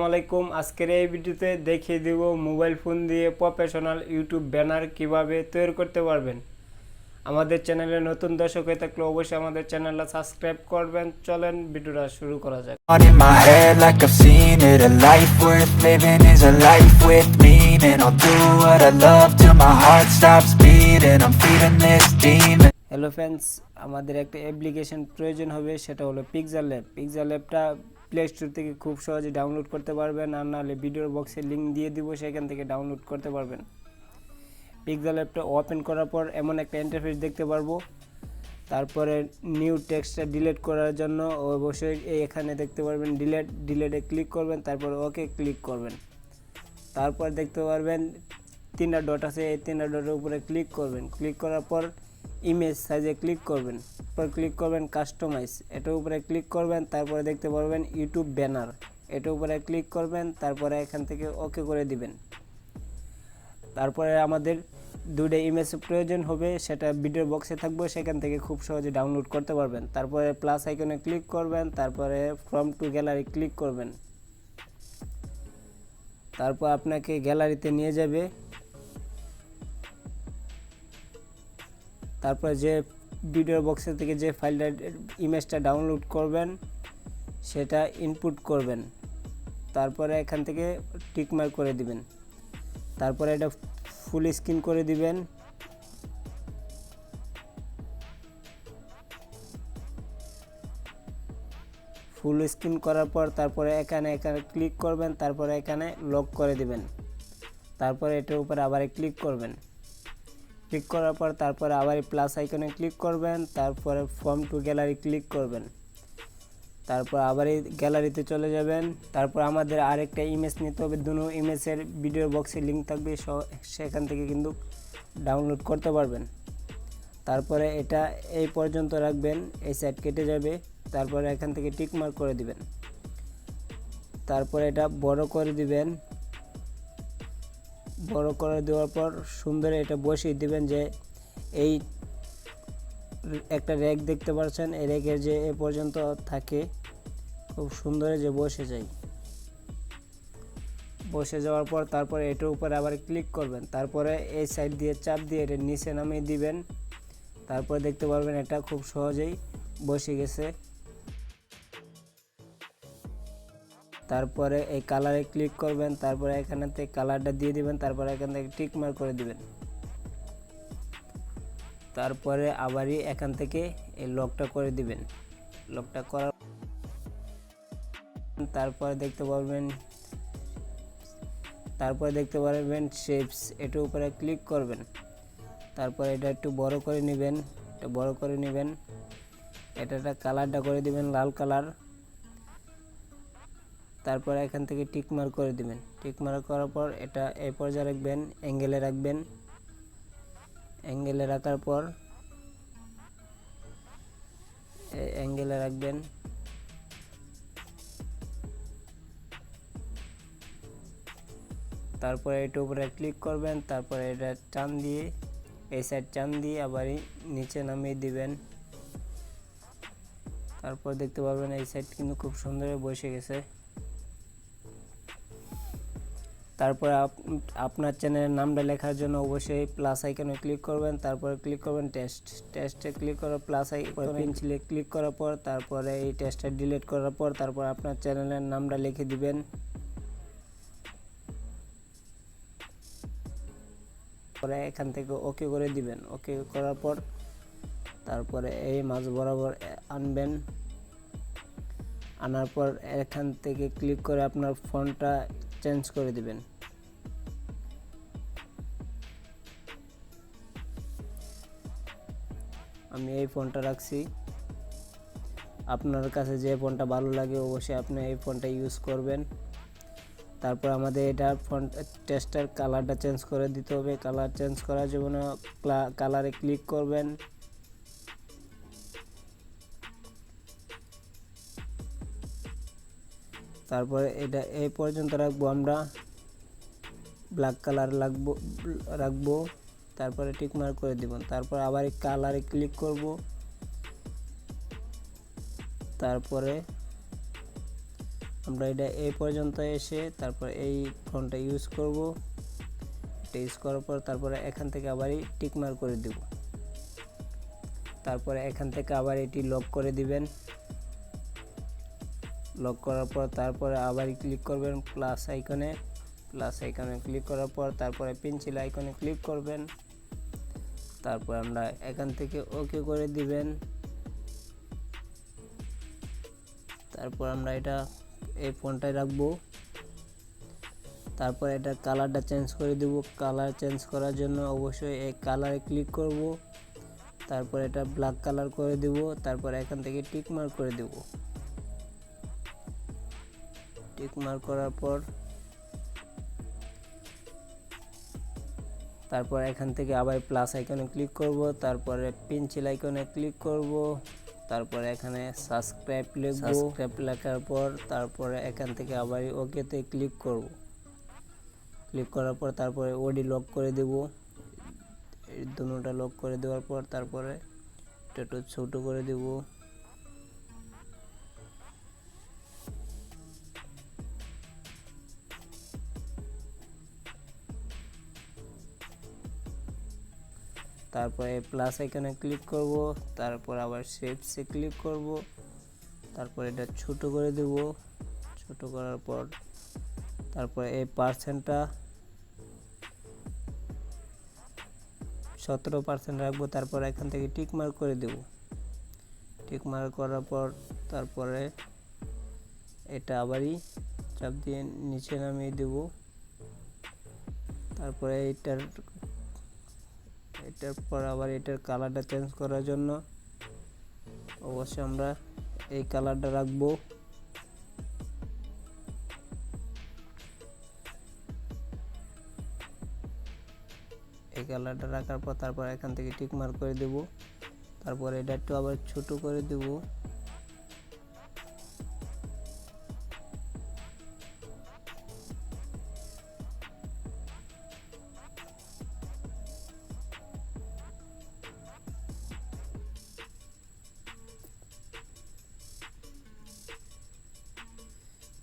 আলাইকুম। আজকের এই ভিডিওতে দেখিয়ে দেব মোবাইল ফোন দিয়ে প্রফেশনাল ইউটিউব ব্যানার কিভাবে তৈরি করতে পারবেন। আমাদের চ্যানেলে নতুন দর্শক হয়ে থাকলে অবশ্যই আমাদের চ্যানেলটা সাবস্ক্রাইব করবেন। চলেন ভিডিওটা শুরু করা যাক। In my head like I've seen it. A life worth living is a life with meaning. I'll do what I love till my heart stops beating. I'm feeding this demon. Hello friends, আমাদের একটা application প্রয়োজন হবে, সেটা হলো PixelLab. পিক্সেলল্যাবটা play store থেকে খুব সহজে download করতে পারবেন, আর নাহলে ভিডিওর বক্সে লিঙ্ক দিয়ে দিব, সেখান থেকে ডাউনলোড করতে পারবেন। পিক্সেলল্যাবটা ওপেন করার পর এমন একটা ইন্টারফেস দেখতে পারবো। তারপরে নিউ টেক্সটটা ডিলিট করার জন্য অবশ্যই এখানে দেখতে পারবেন ডিলেটে ক্লিক করবেন, তারপর ওকে ক্লিক করবেন। তারপর দেখতে পারবেন তিনটা ডট আছে, এই তিনটা ডটের উপরে ক্লিক করবেন। ক্লিক করার পর ইমেজ সাইজে ক্লিক করবেন, তারপর ক্লিক করবেন কাস্টমাইজ, এটার উপরে ক্লিক করবেন। তারপরে দেখতে পারবেন ইউটিউব ব্যানার, এটার উপরে ক্লিক করবেন। তারপরে এখান থেকে ওকে করে দিবেন। তারপরে আমাদের দুটো ইমেজ প্রয়োজন হবে, সেটা ভিডিও বক্সে থাকবে, সেখান থেকে খুব সহজে ডাউনলোড করতে পারবেন। তারপরে প্লাস আইকনে ক্লিক করবেন, তারপরে ফ্রম টু গ্যালারি ক্লিক করবেন। তারপর আপনাকে গ্যালারিতে নিয়ে যাবে। তারপর যে ভিডিও বক্সের থেকে যে ফাইলটা ইমেজটা ডাউনলোড করবেন সেটা ইনপুট করবেন। তারপরে এখান থেকে টিকমার্ক করে দিবেন। তারপরে এটা ফুল স্ক্রিন করে দিবেন। ফুল স্ক্রিন করার পর তারপরে এখানে ক্লিক করবেন, তারপরে এখানে লক করে দিবেন। তারপরে এটার উপর আবার ক্লিক করবেন। ক্লিক করার পর তারপরে আবার প্লাস আইকনে ক্লিক করবেন, তারপরে ফ্রম টু গ্যালারি ক্লিক করবেন। তারপর আবার এই গ্যালারিতে চলে যাবেন। তারপর আমাদের আরেকটা ইমেজ নিতে হবে, দুটো ইমেজের ভিডিও বক্সে লিঙ্ক থাকবে, সেখান থেকে কিন্তু ডাউনলোড করতে পারবেন। তারপরে এটা এই পর্যন্ত রাখবেন, এই সাইড কেটে যাবে। তারপরে এখান থেকে টিক মার্ক করে দিবেন। তারপরে এটা বড় করে দিবেন। বড় করে দেওয়ার পর সুন্দর এটা বসিয়ে দিবেন। যে এই একটা র্যাক দেখতে পাচ্ছেন, এই র্যাকের যে এ পর্যন্ত থাকে, খুব সুন্দর যে বসে যায়। বসে যাওয়ার পর তারপরে এটার উপরে আবার ক্লিক করবেন। তারপরে এই সাইড দিয়ে চাপ দিয়ে এটা নিচে নামিয়ে দিবেন। তারপরে দেখতে পারবেন এটা খুব সহজেই বসে গেছে। তারপরে এই কালারে ক্লিক করবেন, তারপরে এখানে থেকে কালারটা দিয়ে দিবেন। তারপরে এখান থেকে টিক মার্ক করে দিবেন। তারপরে আবারই এখান থেকে এই লকটা করে দিবেন। লকটা করার তারপরে দেখতে পারবেন শেপস, এটার উপরে ক্লিক করবেন। তারপরে এটা একটু বড় করে নেবেন। এটা কালারটা করে দিবেন লাল কালার। তারপরে এখান থেকে টিক মার্ক করে দিবেন। টিক মার্ক করার পর এটা এই পর্যায়ে রাখবেন, অ্যাঙ্গেলে রাখার পর অ্যাঙ্গেলে রাখবেন। তারপরে এটার উপরে ক্লিক করবেন। তারপরে এটা টান দিয়ে এই সাইড টান দিয়ে আবার নিচে নামিয়ে দিবেন। তারপর দেখতে পারবেন এই সাইড কিন্তু খুব সুন্দর বসে গেছে। তারপর আপনার চ্যানেলের নামটা লেখার জন্য অবশ্যই প্লাস আইকনে ক্লিক করবেন। তারপরে ক্লিক করবেন টেস্টে ক্লিক করার প্লাস আইকনে পেন্সিলে ক্লিক করার পর তারপরে এই টেস্টটা ডিলিট করার পর তারপর আপনার চ্যানেলের নামটা লিখে দিবেন। পরে এখান থেকে ওকে করে দিবেন। ওকে করার পর তারপরে এই মাঝ বরাবর আনবেন। আনার পর এখান থেকে ক্লিক করে আপনার ফন্টটা চেঞ্জ করে দিবেন। আমি এই ফন্টটা রাখছি। আপনার কাছে যে ফন্টটা ভালো লাগে অবশ্যই আপনি এই ফন্টটা ইউজ করবেন। তারপর আমাদের এটা ফন্ট টেক্সটের কালারটা চেঞ্জ করে দিতে হবে। কালার চেঞ্জ করার জন্য কালারে ক্লিক করবেন। তারপরে এটা এই পর্যন্ত রাখবো, আমরা ব্ল্যাক কালার রাখবো। তারপরে টিক মার্ক করে দিব। তারপর আবার এই কালারে ক্লিক করব। তারপরে আমরা এটা এই পর্যন্ত এসে তারপর এই ফন্টটা ইউজ করব। এটা ইউজ করার পর তারপরে এখান থেকে আবার টিক মার্ক করে দেব। তারপরে এখান থেকে আবার এটি লক করে দিবেন। লক করার পর তারপরে আবার ক্লিক করবেন প্লাস আইকনে। প্লাস আইকনে ক্লিক করার পর তারপরে পেন্সিল আইকনে ক্লিক করবেন। তারপর আমরা এখান থেকে ওকে করে দিবেন। তারপর আমরা এটা এই ফন্টটায় রাখবো। তারপর এটা কালারটা চেঞ্জ করে দেব। কালার চেঞ্জ করার জন্য অবশ্যই এই কালারে ক্লিক করব। তারপর এটা ব্ল্যাক কালার করে দেব। তারপর এখান থেকে টিক মার্ক করে দেব। টিক মার্ক করার পর তারপর এখান থেকে আবার প্লাস আইকনে ক্লিক করব। তারপরে পেন্সিল আইকনে ক্লিক করব। তারপরে এখানে সাবস্ক্রাইব লিখব। সাবস্ক্রাইব লেখার পর তারপরে এখান থেকে আবার ওকেতে ক্লিক করব। ক্লিক করার পর তারপরে ওডি লক করে দেব। এই দুটোটা লক করে দেওয়ার পর তারপরে এটা একটু ছোট করে দেব। তারপরে প্লাস আইকনে ক্লিক করব। তারপর আবার শেপসে ক্লিক করব। তারপর এটা ছোট করে দেব। ছোট করার পর তারপর এই পার্সেন্টটা 17% রাখবো। তারপর এখান থেকে টিক মার্ক করে দেব। টিক মার্ক করার পর তারপরে এটা আবারই চাপ দিয়ে নিচে নামিয়ে দেব। তারপরে এটার পর আবার এটার কালারটা চেঞ্জ করার জন্য অবশ্যই আমরা এই কালারটা রাখবো। এই কালারটা রাখার পর তারপর এখান থেকে টিক মার্ক করে দেব। তারপর এটা একটু আবার ছোট করে দেব।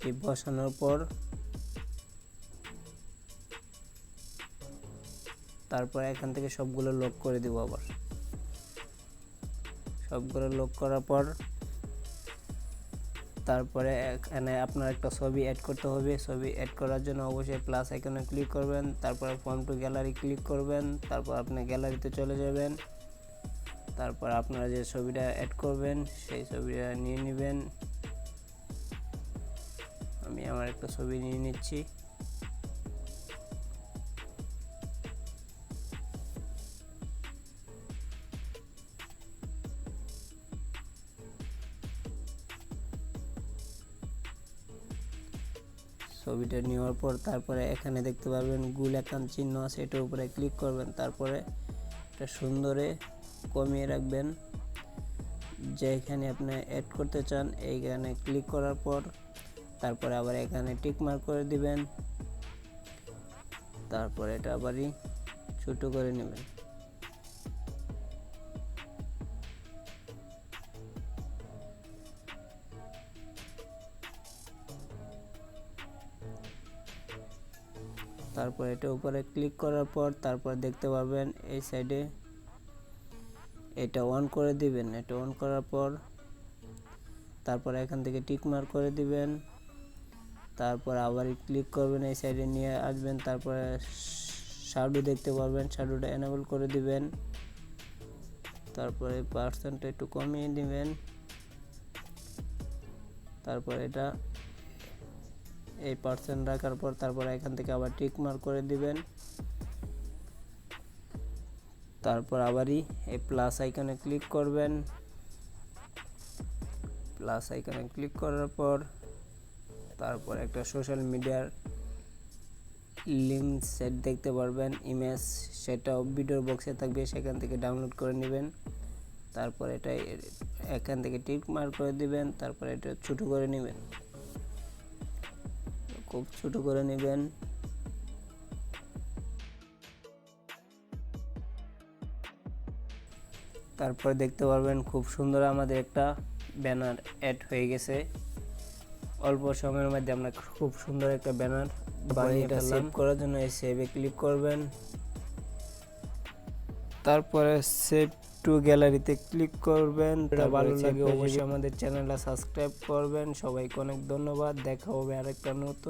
এই বসানোর পর তারপর এখান থেকে সবগুলো লক করে দেব। আবার সবগুলো লক করার পর তারপরে এখানে আপনার একটা ছবি অ্যাড করতে হবে। ছবি অ্যাড করার জন্য অবশ্যই প্লাস আইকনে ক্লিক করবেন। তারপরে ফ্রম টু গ্যালারি ক্লিক করবেন। তারপর আপনি গ্যালারিতে চলে যাবেন। তারপর আপনারা যে ছবিটা অ্যাড করবেন সেই ছবিটা নিয়ে নেবেন। আমি আমার একটা ছবি নিয়ে নিচ্ছি। ছবিটা নেওয়ার পর তারপরে এখানে দেখতে পারবেন গোল আইকন চিহ্ন আছে, এটার উপরে ক্লিক করবেন। তারপরে এটা সুন্দরে কমিয়ে রাখবেন। যেখানে আপনি অ্যাড করতে চান এইখানে ক্লিক করার পর তারপরে আবার এখানে টিক মার্ক করে দিবেন। তারপরে এটা আবারই ছোট করে নেবেন। তারপর এটা উপরে ক্লিক করার পর তারপর দেখতে পারবেন এই সাইডে এটা অন করে দিবেন। এটা অন করার পর তারপর এখান থেকে টিক মার্ক করে দিবেন। তারপর আবার ক্লিক করবেন, এই সাইডে নিয়ে আসবেন। তারপরে শ্যাডো দেখতে পারবেন, শ্যাডোটা এনেবল করে দিবেন। তারপরে পার্সেন্টটা একটু কমিয়ে দিবেন। তারপর এটা এই পার্সেন্ট রাখার পর তারপর এখান থেকে আবার টিক মার্ক করে দিবেন। তারপর আবারই এই প্লাস আইকনে ক্লিক করবেন। প্লাস আইকনে ক্লিক করার পর তারপর একটা সোশ্যাল মিডিয়ার লিঙ্ক সেট দেখতে পারবেন, ইমেজ, সেটাও ভিডিওর বক্সে থাকবে, সেখান থেকে ডাউনলোড করে নেবেন। তারপর এটা এখান থেকে টিক মার্ক করে দিবেন। তারপর এটা ছোট করে নেবেন, খুব ছোট করে নেবেন। তারপর দেখতে পারবেন খুব সুন্দর আমাদের একটা ব্যানার অ্যাড হয়ে গেছে। অল্প সময়ের মধ্যে আমরা খুব সুন্দর একটা ব্যানার বানিয়ে সেভ করার জন্য এই সেভে ক্লিক করবেন, তারপরে সেভ টু গ্যালারিতে ক্লিক করবেন। ভালো লাগে অবশ্যই আমাদের চ্যানেলটা সাবস্ক্রাইব করবেন। সবাইকে অনেক ধন্যবাদ, দেখা হবে আরেকটা নতুন